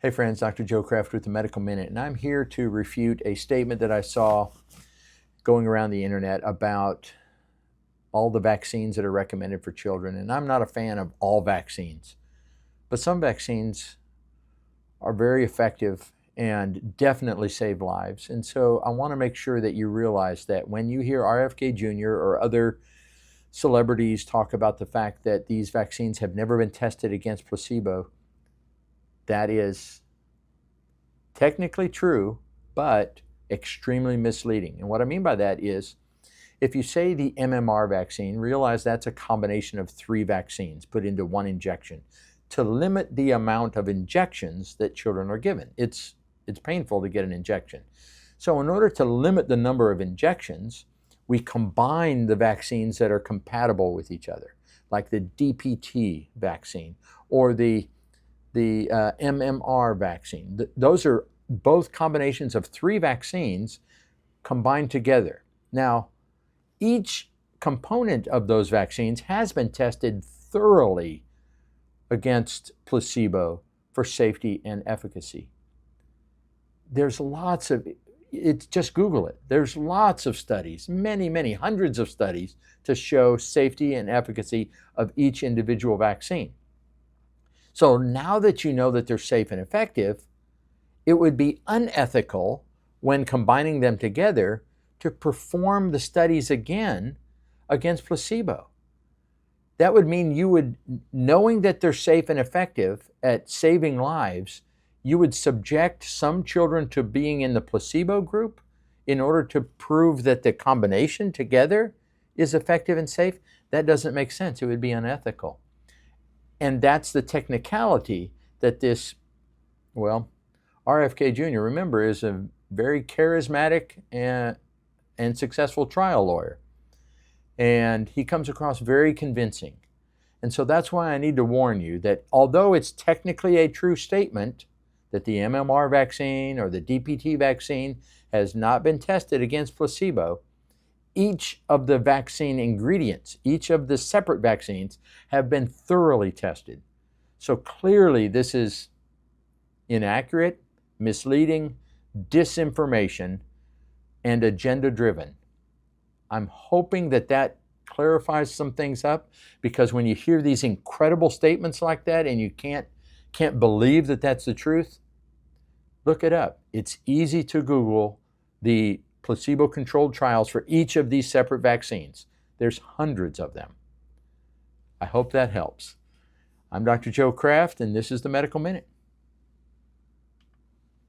Hey friends, Dr. Joe Kraft with the Medical Minute, and I'm here to refute a statement that I saw going around the internet about all the vaccines that are recommended for children. And I'm not a fan of all vaccines, but some vaccines are very effective and definitely save lives. And so I want to make sure that you realize that when you hear RFK Junior or other celebrities talk about the fact that these vaccines have never been tested against placebo, that is technically true, but extremely misleading. And what I mean by that is, if you say the MMR vaccine, realize that's a combination of 3 vaccines put into 1 injection to limit the amount of injections that children are given. It's painful to get an injection. So in order to limit the number of injections, we combine the vaccines that are compatible with each other, like the DPT vaccine or the MMR vaccine. Those are both combinations of 3 vaccines combined together. Now, each component of those vaccines has been tested thoroughly against placebo for safety and efficacy. There's lots of, just Google it. There's lots of studies, many, hundreds of studies to show safety and efficacy of each individual vaccine. So now that you know that they're safe and effective, it would be unethical when combining them together to perform the studies again against placebo. That would mean you would, knowing that they're safe and effective at saving lives, you would subject some children to being in the placebo group in order to prove that the combination together is effective and safe. That doesn't make sense. It would be unethical. And that's the technicality that this, RFK Junior, remember, is a very charismatic and successful trial lawyer. And he comes across very convincing. And so that's why I need to warn you that although it's technically a true statement that the MMR vaccine or the DPT vaccine has not been tested against placebo, each of the vaccine ingredients, each of the separate vaccines have been thoroughly tested. So clearly this is inaccurate, misleading, disinformation, and agenda-driven. I'm hoping that that clarifies some things up, because when you hear these incredible statements like that and you can't believe that that's the truth, look it up. It's easy to Google the placebo-controlled trials for each of these separate vaccines. There's hundreds of them. I hope that helps. I'm Dr. Joe Kraft, and this is the Medical Minute.